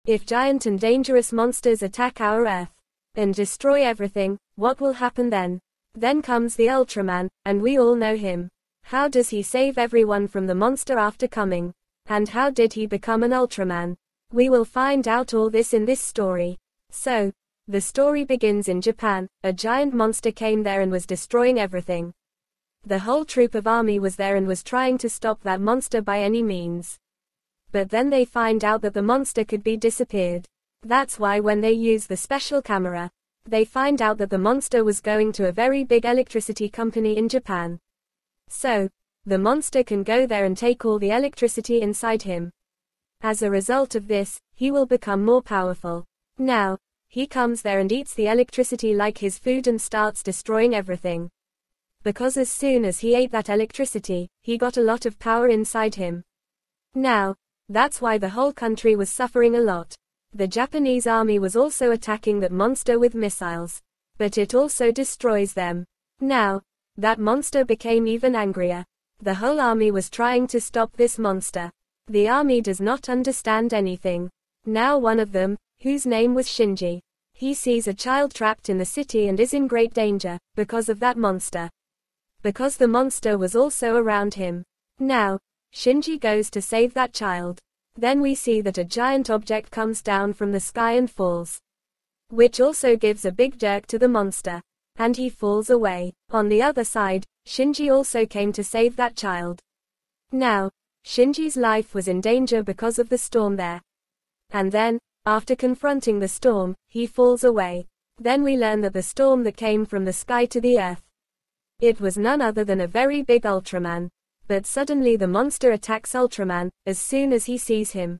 If giant and dangerous monsters attack our Earth and destroy everything, what will happen then? Then comes the Ultraman, and we all know him. How does he save everyone from the monster after coming? And how did he become an Ultraman? We will find out all this in this story. So, the story begins in Japan. A giant monster came there and was destroying everything. The whole troop of army was there and was trying to stop that monster by any means. But then they find out that the monster could be disappeared. That's why when they use the special camera, they find out that the monster was going to a very big electricity company in Japan. So, the monster can go there and take all the electricity inside him. As a result of this, he will become more powerful. Now, he comes there and eats the electricity like his food and starts destroying everything. Because as soon as he ate that electricity, he got a lot of power inside him. Now, that's why the whole country was suffering a lot. The Japanese army was also attacking that monster with missiles. But it also destroys them. Now, that monster became even angrier. The whole army was trying to stop this monster. The army does not understand anything. Now one of them, whose name was Shinji, he sees a child trapped in the city and is in great danger, because of that monster. Because the monster was also around him. Now, Shinji goes to save that child. Then we see that a giant object comes down from the sky and falls. Which also gives a big jerk to the monster. And he falls away. On the other side, Shinji also came to save that child. Now, Shinji's life was in danger because of the storm there. And then, after confronting the storm, he falls away. Then we learn that the storm that came from the sky to the earth, it was none other than a very big Ultraman. But suddenly the monster attacks Ultraman, as soon as he sees him.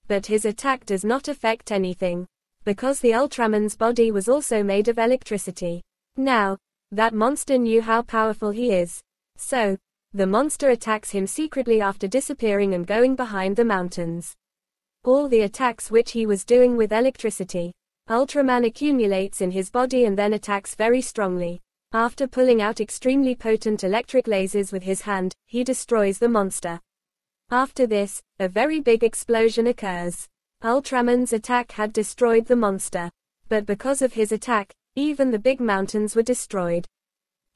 But his attack does not affect anything. Because the Ultraman's body was also made of electricity. Now, that monster knew how powerful he is. So, the monster attacks him secretly after disappearing and going behind the mountains. All the attacks which he was doing with electricity, Ultraman accumulates in his body and then attacks very strongly. After pulling out extremely potent electric lasers with his hand, he destroys the monster. After this, a very big explosion occurs. Ultraman's attack had destroyed the monster. But because of his attack, even the big mountains were destroyed.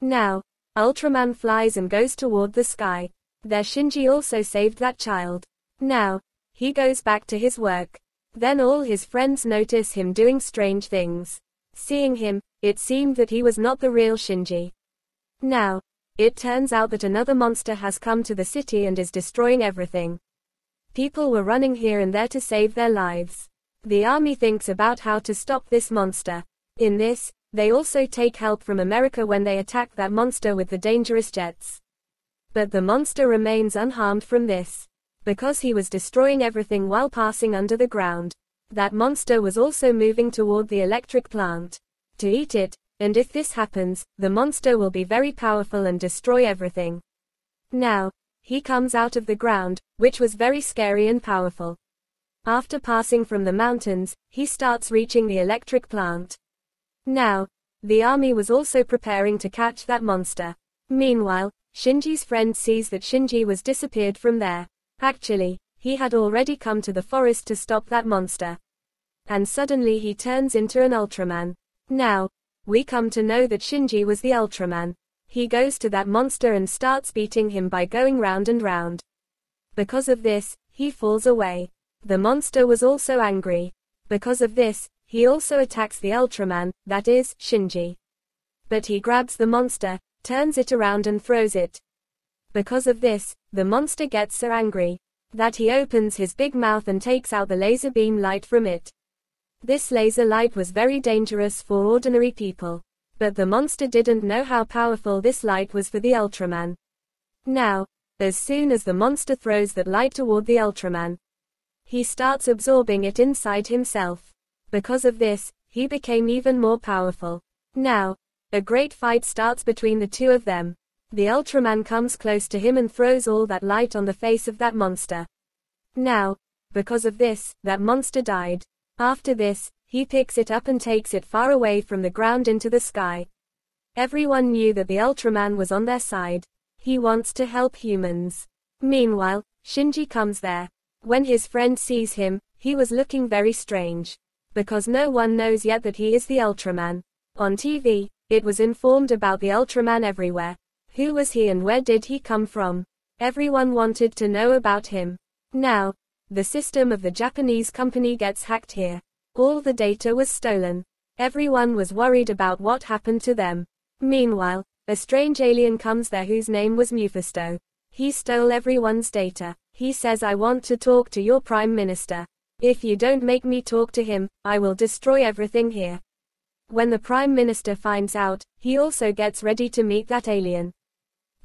Now, Ultraman flies and goes toward the sky. There Shinji also saved that child. Now, he goes back to his work. Then all his friends notice him doing strange things. Seeing him, it seemed that he was not the real Shinji. Now, it turns out that another monster has come to the city and is destroying everything. People were running here and there to save their lives. The army thinks about how to stop this monster. In this, they also take help from America when they attack that monster with the dangerous jets. But the monster remains unharmed from this. Because he was destroying everything while passing under the ground. That monster was also moving toward the electric plant to eat it, and if this happens, the monster will be very powerful and destroy everything. Now, he comes out of the ground, which was very scary and powerful. After passing from the mountains, he starts reaching the electric plant. Now, the army was also preparing to catch that monster. Meanwhile, Shinji's friend sees that Shinji was disappeared from there. Actually, he had already come to the forest to stop that monster. And suddenly he turns into an Ultraman. Now, we come to know that Shinji was the Ultraman. He goes to that monster and starts beating him by going round and round. Because of this, he falls away. The monster was also angry. Because of this, he also attacks the Ultraman, that is, Shinji. But he grabs the monster, turns it around and throws it. Because of this, the monster gets so angry that he opens his big mouth and takes out the laser beam light from it. This laser light was very dangerous for ordinary people. But the monster didn't know how powerful this light was for the Ultraman. Now, as soon as the monster throws that light toward the Ultraman, he starts absorbing it inside himself. Because of this, he became even more powerful. Now, a great fight starts between the two of them. The Ultraman comes close to him and throws all that light on the face of that monster. Now, because of this, that monster died. After this, he picks it up and takes it far away from the ground into the sky. Everyone knew that the Ultraman was on their side. He wants to help humans. Meanwhile, Shinji comes there. When his friend sees him, He was looking very strange. Because no one knows yet that he is the Ultraman. On TV, it was informed about the Ultraman everywhere. Who was he and where did he come from? Everyone wanted to know about him. Now, the system of the Japanese company gets hacked here. All the data was stolen. Everyone was worried about what happened to them. Meanwhile, a strange alien comes there whose name was Mephisto. He stole everyone's data. He says, I want to talk to your Prime Minister. If you don't make me talk to him, I will destroy everything here. When the Prime Minister finds out, he also gets ready to meet that alien.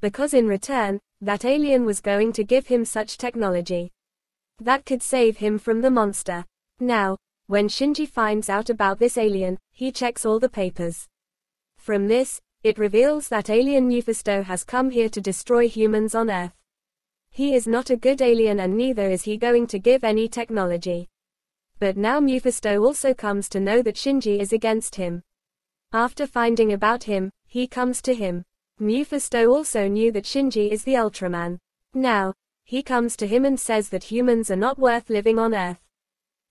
Because in return, that alien was going to give him such technology that could save him from the monster. Now, when Shinji finds out about this alien, he checks all the papers. From this, it reveals that alien Mephisto has come here to destroy humans on Earth. He is not a good alien and neither is he going to give any technology. But now Mephisto also comes to know that Shinji is against him. After finding about him, he comes to him. Mephisto also knew that Shinji is the Ultraman. Now, he comes to him and says that humans are not worth living on Earth.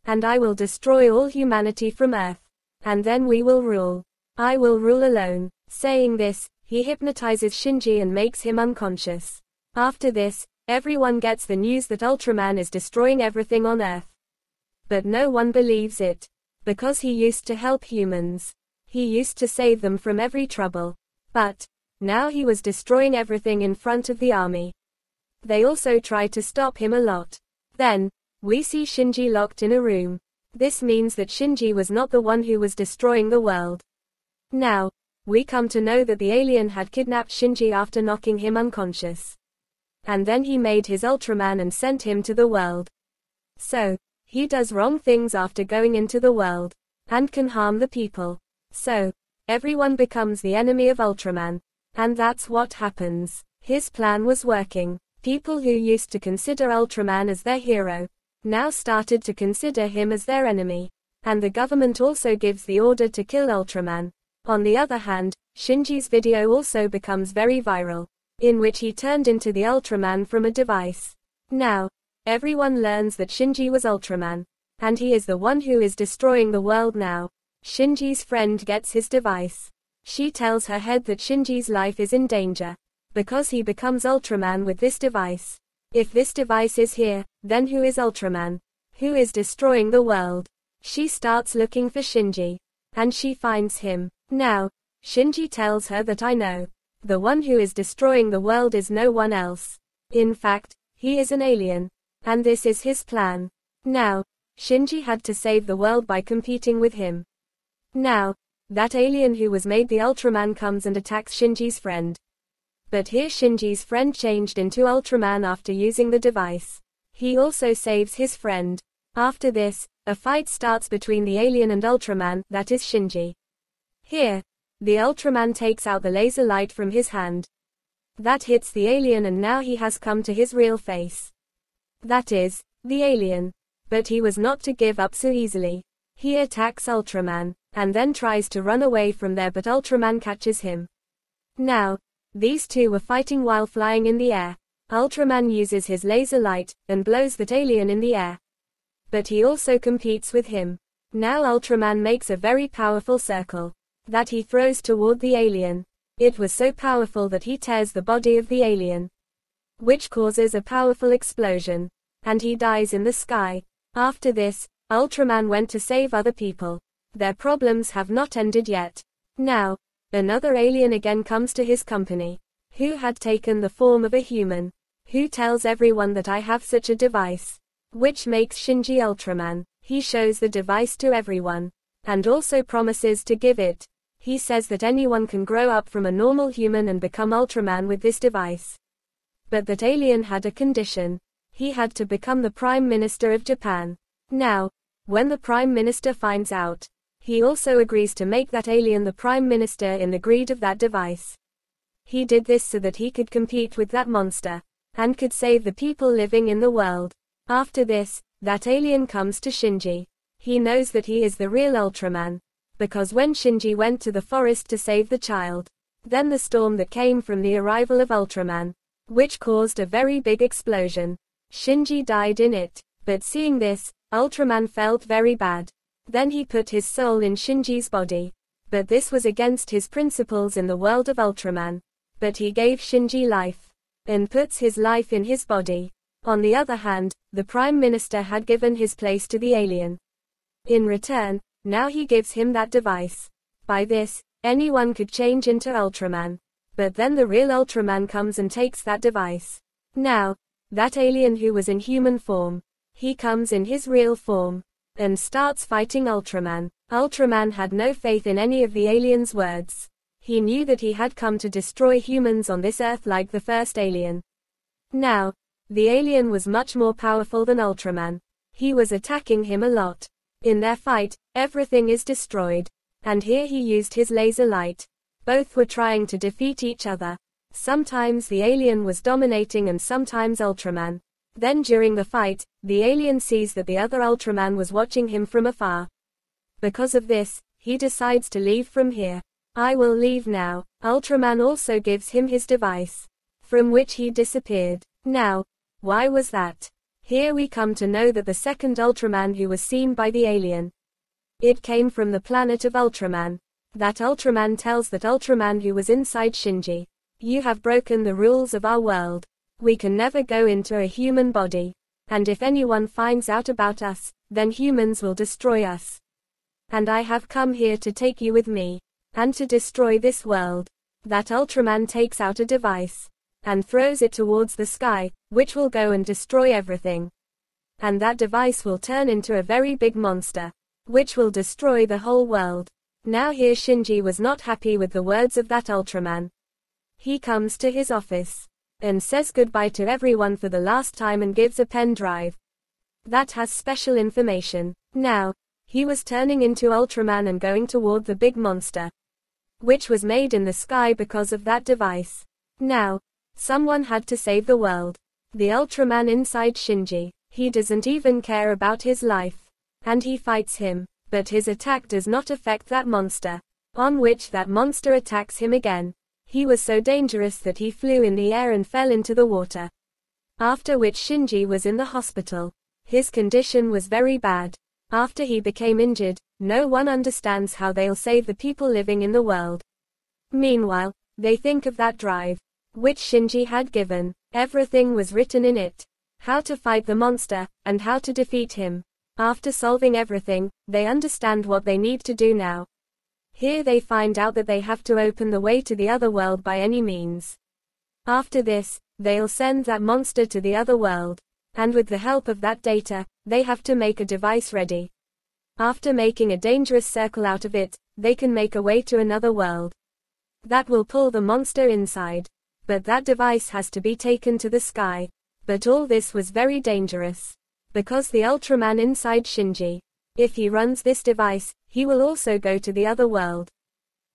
And I will destroy all humanity from Earth. And then we will rule. I will rule alone. Saying this, he hypnotizes Shinji and makes him unconscious. After this, everyone gets the news that Ultraman is destroying everything on Earth. But no one believes it. Because he used to help humans. He used to save them from every trouble. But now he was destroying everything in front of the army. They also tried to stop him a lot. Then, we see Shinji locked in a room. This means that Shinji was not the one who was destroying the world. Now, we come to know that the alien had kidnapped Shinji after knocking him unconscious. And then he made his Ultraman and sent him to the world. So, he does wrong things after going into the world. And can harm the people. So, everyone becomes the enemy of Ultraman. And that's what happens. His plan was working. People who used to consider Ultraman as their hero, now started to consider him as their enemy. And the government also gives the order to kill Ultraman. On the other hand, Shinji's video also becomes very viral, in which he turned into the Ultraman from a device. Now, everyone learns that Shinji was Ultraman. And he is the one who is destroying the world now. Shinji's friend gets his device. She tells her head that Shinji's life is in danger. Because he becomes Ultraman with this device. If this device is here, then who is Ultraman? Who is destroying the world? She starts looking for Shinji. And she finds him. Now, Shinji tells her that I know. The one who is destroying the world is no one else. In fact, he is an alien. And this is his plan. Now, Shinji had to save the world by competing with him. Now, that alien who was made the Ultraman comes and attacks Shinji's friend. But here Shinji's friend changed into Ultraman after using the device. He also saves his friend. After this, a fight starts between the alien and Ultraman, that is Shinji. Here, the Ultraman takes out the laser light from his hand. That hits the alien and now he has come to his real face. That is, the alien. But he was not to give up so easily. He attacks Ultraman, and then tries to run away from there but Ultraman catches him. Now, these two were fighting while flying in the air. Ultraman uses his laser light, and blows that alien in the air. But he also competes with him. Now Ultraman makes a very powerful circle that he throws toward the alien. It was so powerful that he tears the body of the alien, which causes a powerful explosion. And he dies in the sky. After this, Ultraman went to save other people. Their problems have not ended yet. Now, another alien again comes to his company, who had taken the form of a human, who tells everyone that I have such a device, which makes Shinji Ultraman. He shows the device to everyone, and also promises to give it. He says that anyone can grow up from a normal human and become Ultraman with this device. But that alien had a condition. He had to become the Prime Minister of Japan. Now, when the Prime Minister finds out, he also agrees to make that alien the Prime Minister in the greed of that device. He did this so that he could compete with that monster, and could save the people living in the world. After this, that alien comes to Shinji. He knows that he is the real Ultraman. Because when Shinji went to the forest to save the child, then the storm that came from the arrival of Ultraman, which caused a very big explosion. Shinji died in it. But seeing this, Ultraman felt very bad. Then he put his soul in Shinji's body. But this was against his principles in the world of Ultraman. But he gave Shinji life. And puts his life in his body. On the other hand, the Prime Minister had given his place to the alien. In return, now he gives him that device. By this, anyone could change into Ultraman. But then the real Ultraman comes and takes that device. Now, that alien who was in human form, he comes in his real form, and starts fighting Ultraman. Ultraman had no faith in any of the alien's words. He knew that he had come to destroy humans on this earth like the first alien. Now, the alien was much more powerful than Ultraman. He was attacking him a lot. In their fight, everything is destroyed. And here he used his laser light. Both were trying to defeat each other. Sometimes the alien was dominating and sometimes Ultraman. Then during the fight, the alien sees that the other Ultraman was watching him from afar. Because of this, he decides to leave from here. I will leave now. Ultraman also gives him his device, from which he disappeared. Now, why was that? Here we come to know that the second Ultraman who was seen by the alien, it came from the planet of Ultraman. That Ultraman tells that Ultraman who was inside Shinji, you have broken the rules of our world. We can never go into a human body. And if anyone finds out about us, then humans will destroy us. And I have come here to take you with me, and to destroy this world. That Ultraman takes out a device, and throws it towards the sky, which will go and destroy everything. And that device will turn into a very big monster, which will destroy the whole world. Now here Shinji was not happy with the words of that Ultraman. He comes to his office, and says goodbye to everyone for the last time and gives a pen drive that has special information. Now, he was turning into Ultraman and going toward the big monster, which was made in the sky because of that device. Now, someone had to save the world. The Ultraman inside Shinji, he doesn't even care about his life. And he fights him, but his attack does not affect that monster. On which that monster attacks him again. He was so dangerous that he flew in the air and fell into the water. After which Shinji was in the hospital. His condition was very bad. After he became injured, no one understands how they'll save the people living in the world. Meanwhile, they think of that drive, which Shinji had given. Everything was written in it. How to fight the monster, and how to defeat him. After solving everything, they understand what they need to do now. Here they find out that they have to open the way to the other world by any means. After this, they'll send that monster to the other world. And with the help of that data, they have to make a device ready. After making a dangerous circle out of it, they can make a way to another world. That will pull the monster inside. But that device has to be taken to the sky. But all this was very dangerous. Because the Ultraman inside Shinji, if he runs this device, he will also go to the other world.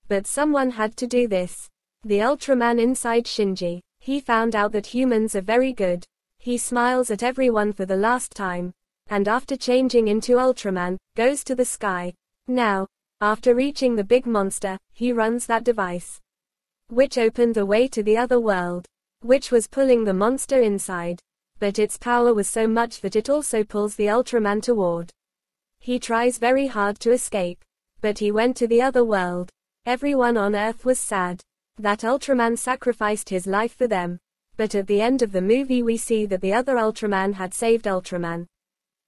But someone had to do this. The Ultraman inside Shinji, he found out that humans are very good. He smiles at everyone for the last time. And after changing into Ultraman, goes to the sky. Now, after reaching the big monster, he runs that device, which opened the way to the other world, which was pulling the monster inside. But its power was so much that it also pulls the Ultraman toward. He tries very hard to escape. But he went to the other world. Everyone on Earth was sad. That Ultraman sacrificed his life for them. But at the end of the movie we see that the other Ultraman had saved Ultraman.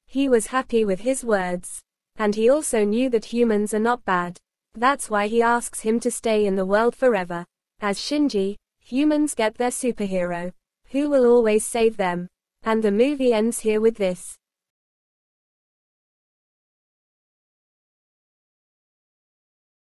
He was happy with his words. And he also knew that humans are not bad. That's why he asks him to stay in the world forever. As Shinji, humans get their superhero, who will always save them. And the movie ends here with this.